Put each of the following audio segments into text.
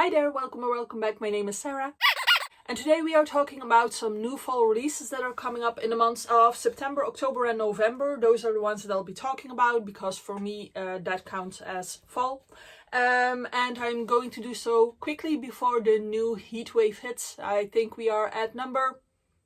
Hi there, welcome or welcome back. My name is Sarah. And today we are talking about some new fall releases that are coming up in the months of September, October and November. Those are the ones that I'll be talking about because for me that counts as fall. And I'm going to do so quickly before the new heat wave hits. I think we are at number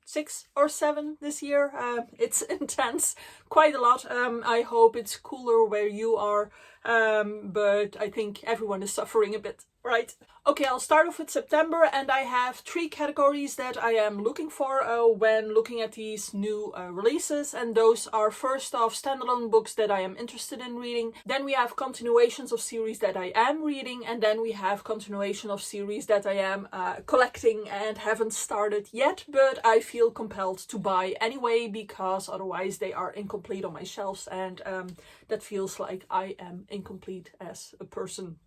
6 or 7 this year. It's intense, quite a lot. I hope it's cooler where you are, but I think everyone is suffering a bit, right? Okay, I'll start off with September, and I have 3 categories that I am looking for when looking at these new releases, and those are first off standalone books that I am interested in reading, then we have continuations of series that I am reading, and then we have continuation of series that I am collecting and haven't started yet, but I feel compelled to buy anyway because otherwise they are incomplete on my shelves, and that feels like I am incomplete as a person.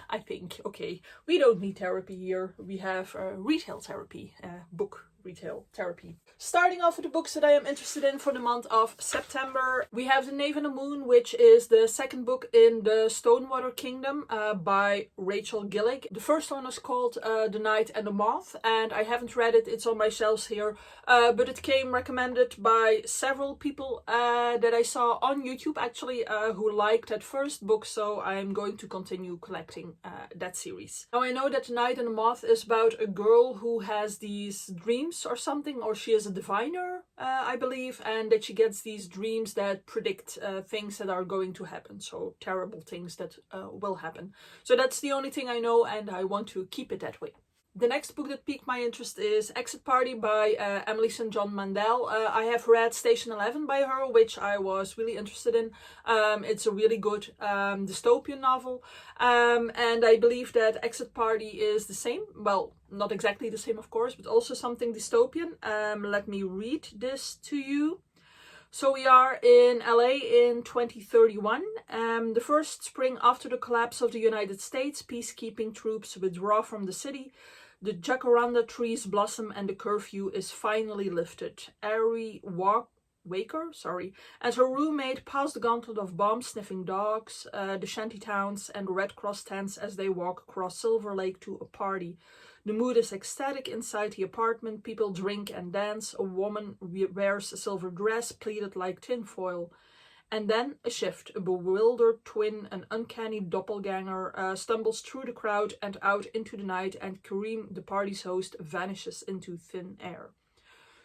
I think, okay, we don't need therapy here. We have retail therapy, book retail therapy. Starting off with the books that I am interested in for the month of September, we have The Knave and the Moon, which is the second book in the Stonewater Kingdom by Rachel Gillig. The first one is called The Knight and the Moth, and I haven't read it. It's on my shelves here, but it came recommended by several people that I saw on YouTube actually who liked that first book, so I'm going to continue collecting that series. Now I know that The Knight and the Moth is about a girl who has these dreams or something, or she is a diviner, I believe, and that she gets these dreams that predict things that are going to happen, so terrible things that will happen. So that's the only thing I know, and I want to keep it that way. The next book that piqued my interest is Exit Party by Emily St. John Mandel. I have read Station 11 by her, which I was really interested in. It's a really good dystopian novel. And I believe that Exit Party is the same. Well, not exactly the same, of course, but also something dystopian. Let me read this to you. So we are in LA in 2031. The first spring after the collapse of the United States, peacekeeping troops withdraw from the city. The jacaranda trees blossom and the curfew is finally lifted. Ari Waker, and her roommate pass the gauntlet of bomb-sniffing dogs, the shantytowns and the Red Cross tents as they walk across Silver Lake to a party. The mood is ecstatic inside the apartment. People drink and dance. A woman wears a silver dress pleated like tinfoil. And then a shift. A bewildered twin, an uncanny doppelganger, stumbles through the crowd and out into the night, and Kareem, the party's host, vanishes into thin air.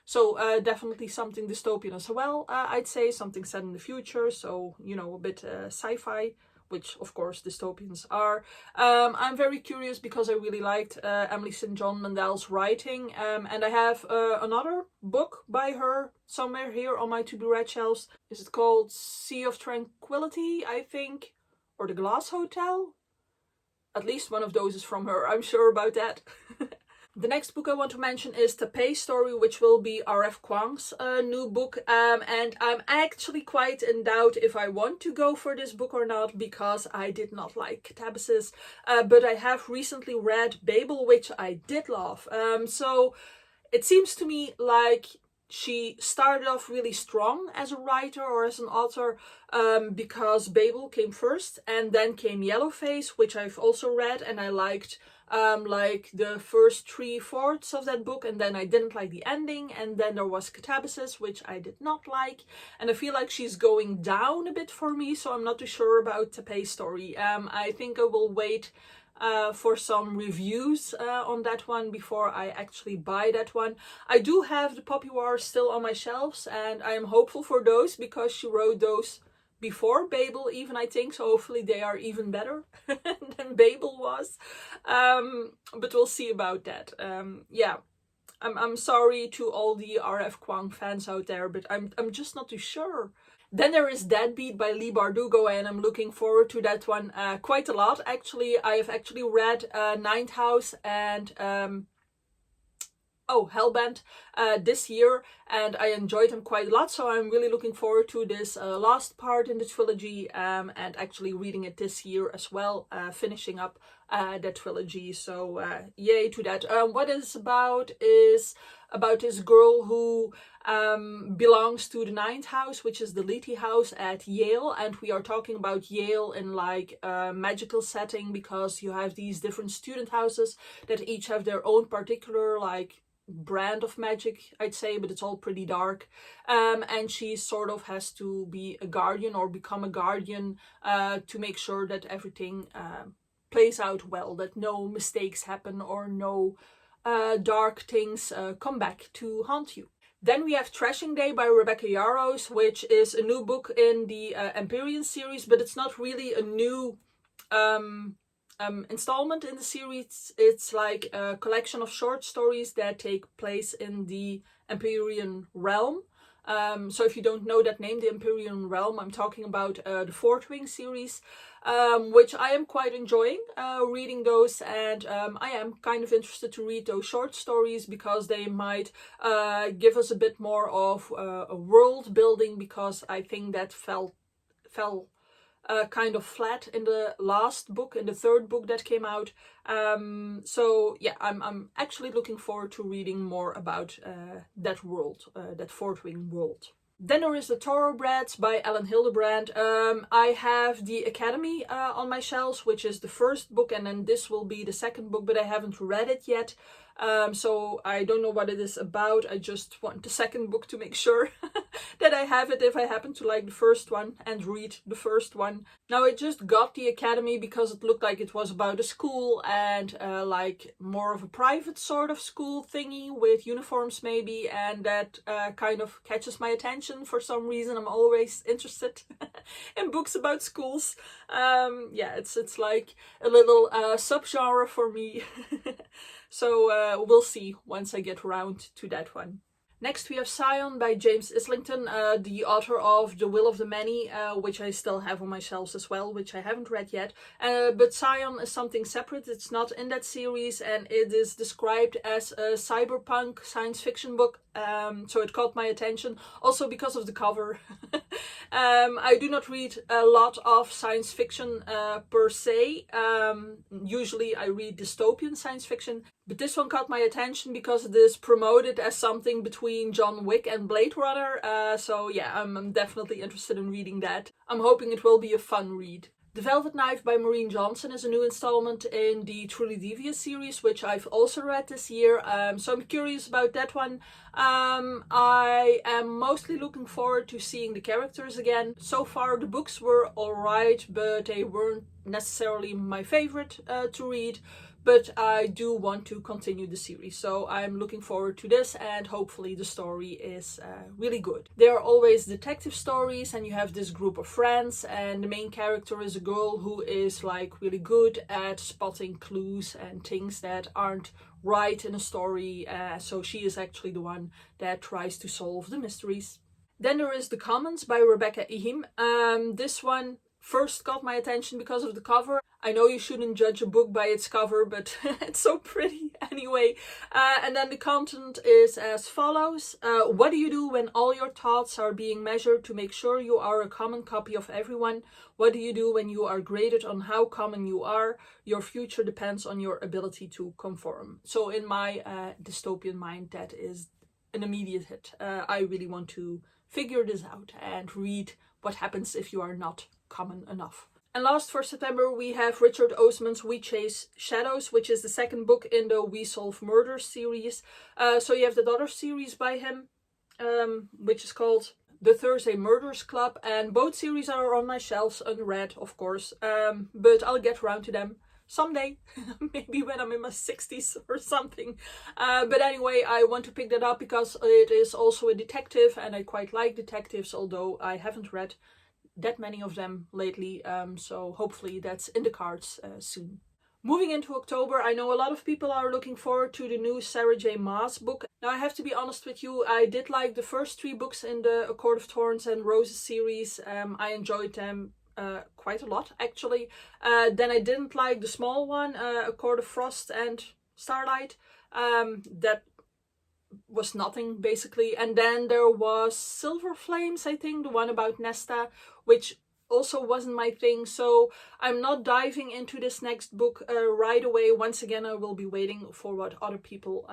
So definitely something dystopian as well, I'd say. Something set in the future, so, you know, a bit sci-fi, which of course dystopians are. I'm very curious because I really liked Emily St. John Mandel's writing, and I have another book by her somewhere here on my to-be-read shelves. Is it called Sea of Tranquility, I think? Or The Glass Hotel? At least one of those is from her, I'm sure about that. The next book I want to mention is Taipei Story, which will be R.F. Kuang's new book. And I'm actually quite in doubt if I want to go for this book or not, because I did not like Catabasis. But I have recently read Babel, which I did love. So it seems to me like she started off really strong as a writer or as an author, because Babel came first, and then came Yellowface, which I've also read, and I liked like the first 3/4 of that book, and then I didn't like the ending, and then there was Catabasis, which I did not like, and I feel like she's going down a bit for me, so I'm not too sure about Taipei Story. I think I will wait for some reviews on that one before I actually buy that one. I do have the Poppy Wars still on my shelves, and I am hopeful for those because she wrote those before Babel even, I think, so hopefully they are even better than Babel was. But we'll see about that. Yeah, I'm sorry to all the R.F. Kuang fans out there, but I'm just not too sure. Then there is Deadbeat by Leigh Bardugo, and I'm looking forward to that one quite a lot. Actually, I have actually read Ninth House and Hellbent this year, and I enjoyed them quite a lot, so I'm really looking forward to this last part in the trilogy, and actually reading it this year as well, finishing up that trilogy. So yay to that. What it's about is about this girl who belongs to the ninth house, which is the Lethe house at Yale. And we are talking about Yale in like a magical setting, because you have these different student houses that each have their own particular like brand of magic, I'd say, but it's all pretty dark. And she sort of has to be a guardian or become a guardian to make sure that everything plays out well, that no mistakes happen or no dark things come back to haunt you. Then we have Thrashing Day by Rebecca Yarros, which is a new book in the Empyrean series, but it's not really a new installment in the series. It's like a collection of short stories that take place in the Empyrean realm. So if you don't know that name, the Empyrean realm, I'm talking about the Fourth Wing series, which I am quite enjoying reading those, and I am kind of interested to read those short stories because they might give us a bit more of a world building, because I think that fell kind of flat in the last book, in the third book that came out. So yeah, I'm actually looking forward to reading more about that world, that Fourth Wing world. Then there is The Thoroughbreds by Ellen Hildebrand. I have The Academy on my shelves, which is the first book, and then this will be the second book, but I haven't read it yet. So I don't know what it is about. I just want the second book to make sure that I have it if I happen to like the first one and read the first one. Now, I just got The Academy because it looked like it was about a school, and like more of a private sort of school thingy with uniforms maybe, and that kind of catches my attention for some reason. I'm always interested in books about schools. Yeah, it's like a little subgenre for me. So we'll see once I get around to that one. Next we have Scion by James Islington, the author of The Will of the Many, which I still have on my shelves as well, which I haven't read yet. But Scion is something separate. It's not in that series, and it is described as a cyberpunk science fiction book. So it caught my attention, also because of the cover. I do not read a lot of science fiction per se. Usually I read dystopian science fiction, but this one caught my attention because it is promoted as something between John Wick and Blade Runner. So yeah, I'm definitely interested in reading that. I'm hoping it will be a fun read. The Velvet Knife by Maureen Johnson is a new installment in the Truly Devious series, which I've also read this year. So I'm curious about that one. I am mostly looking forward to seeing the characters again. So far the books were alright, but they weren't necessarily my favorite to read. But I do want to continue the series, so I'm looking forward to this, and hopefully the story is really good. There are always detective stories, and you have this group of friends, and the main character is a girl who is like really good at spotting clues and things that aren't right in a story, so she is actually the one that tries to solve the mysteries. Then there is The Commons by Rebecca Ihim. This one first got my attention because of the cover. I know you shouldn't judge a book by its cover, but it's so pretty anyway. And then the content is as follows. What do you do when all your thoughts are being measured to make sure you are a common copy of everyone? What do you do when you are graded on how common you are? Your future depends on your ability to conform. So in my dystopian mind, that is an immediate hit. I really want to figure this out and read what happens if you are not common enough. And last for September we have Richard Osman's We Chase Shadows, which is the second book in the We Solve Murders series. So you have the other series by him, which is called The Thursday Murders Club, and both series are on my shelves unread, of course, but I'll get around to them someday, maybe when I'm in my 60s or something. But anyway, I want to pick that up because it is also a detective, and I quite like detectives, although I haven't read that many of them lately, so hopefully that's in the cards soon. Moving into October, I know a lot of people are looking forward to the new Sarah J. Maas book. Now I have to be honest with you, I did like the first 3 books in the A Court of Thorns and Roses series. I enjoyed them quite a lot actually. Then I didn't like the small one, A Court of Frost and Starlight. That was nothing basically. And then there was Silver Flames, I think, the one about Nesta, which also wasn't my thing, so I'm not diving into this next book right away. Once again, I will be waiting for what other people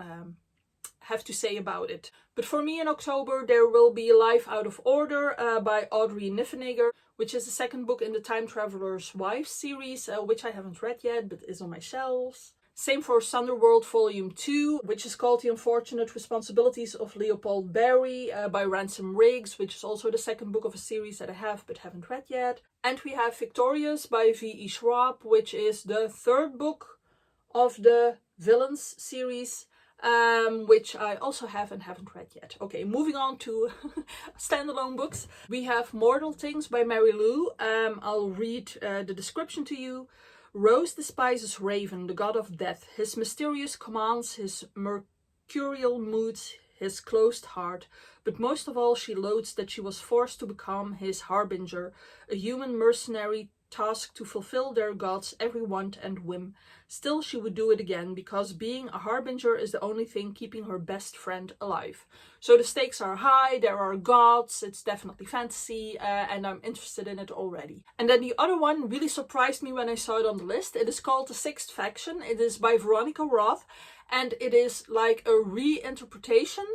have to say about it. But for me in October there will be Life Out of Order by Audrey Niffenegger, which is the second book in the Time Traveler's Wife series, which I haven't read yet but is on my shelves. Same for Sunderworld Volume 2, which is called The Unfortunate Responsibilities of Leopold Barry by Ransom Riggs, which is also the second book of a series that I have but haven't read yet. And we have Victorious by V.E. Schwab, which is the third book of the Villains series, which I also have and haven't read yet. Okay, moving on to standalone books. We have Mortal Things by Mary Lou. I'll read the description to you. Rose despises Raven, the god of death, his mysterious commands, his mercurial moods, his closed heart, but most of all she loathes that she was forced to become his harbinger, a human mercenary tasked to fulfill their god's every want and whim. Still she would do it again, because being a harbinger is the only thing keeping her best friend alive. So the stakes are high, there are gods, it's definitely fantasy, and I'm interested in it already. And then the other one really surprised me when I saw it on the list. It is called The Sixth Faction. It is by Veronica Roth, and it is like a reinterpretation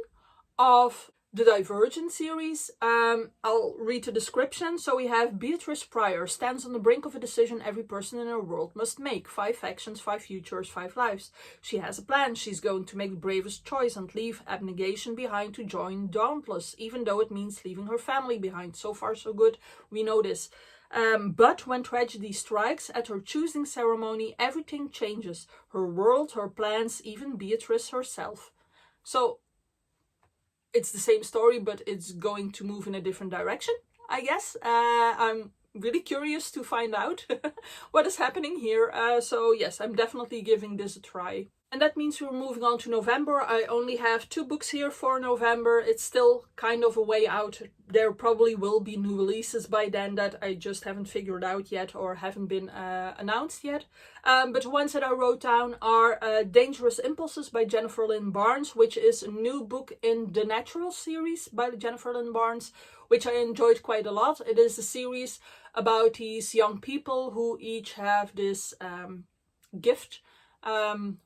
of the Divergent series. I'll read the description. So we have Beatrice Pryor stands on the brink of a decision every person in her world must make. 5 factions, 5 futures, 5 lives. She has a plan. She's going to make the bravest choice and leave abnegation behind to join Dauntless, even though it means leaving her family behind. So far so good, we know this. But when tragedy strikes at her choosing ceremony, everything changes. Her world, her plans, even Beatrice herself. So it's the same story, but it's going to move in a different direction, I guess. I'm really curious to find out what is happening here. So yes, I'm definitely giving this a try. And that means we're moving on to November. I only have 2 books here for November. It's still kind of a way out. There probably will be new releases by then that I just haven't figured out yet or haven't been announced yet. But the ones that I wrote down are Dangerous Impulses by Jennifer Lynn Barnes, which is a new book in the Natural series by Jennifer Lynn Barnes, which I enjoyed quite a lot. It is a series about these young people who each have this gift,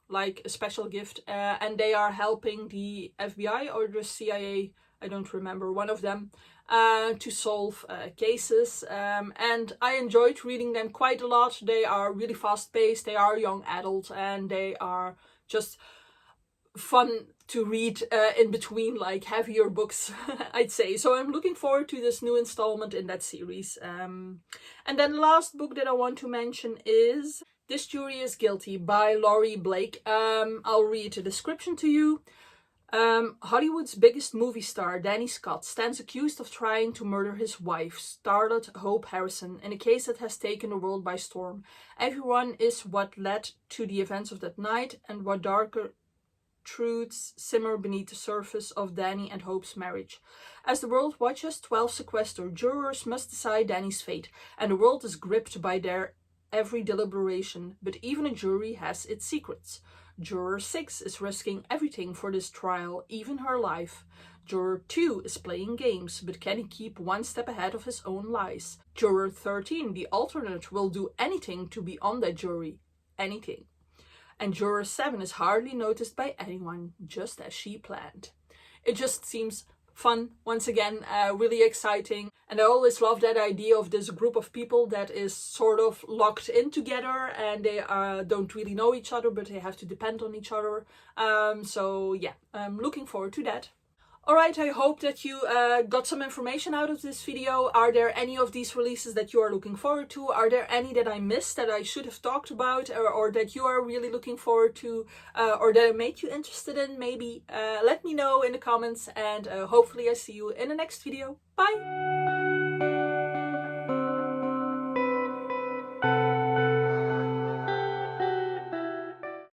like a special gift, and they are helping the FBI or the CIA, I don't remember, one of them, to solve cases, and I enjoyed reading them quite a lot. They are really fast paced, they are young adults, and they are just fun to read in between like heavier books, I'd say. So I'm looking forward to this new installment in that series. And then the last book that I want to mention is This Jury is Guilty by Laurie Blake. I'll read the description to you. Hollywood's biggest movie star, Danny Scott, stands accused of trying to murder his wife, starlet Hope Harrison, in a case that has taken the world by storm. Everyone is what led to the events of that night, and what darker truths simmer beneath the surface of Danny and Hope's marriage. As the world watches, 12 sequestered jurors must decide Danny's fate, and the world is gripped by their every deliberation, but even a jury has its secrets. Juror 6 is risking everything for this trial, even her life. Juror 2 is playing games, but can he keep one step ahead of his own lies? Juror 13, the alternate, will do anything to be on that jury. Anything. And Juror 7 is hardly noticed by anyone, just as she planned. It just seems fun, once again, really exciting. And I always love that idea of this group of people that is sort of locked in together, and they don't really know each other, but they have to depend on each other. So yeah, I'm looking forward to that. Alright, I hope that you got some information out of this video. Are there any of these releases that you are looking forward to? Are there any that I missed that I should have talked about, or that you are really looking forward to, or that made you interested in maybe? Let me know in the comments, and hopefully I see you in the next video. Bye!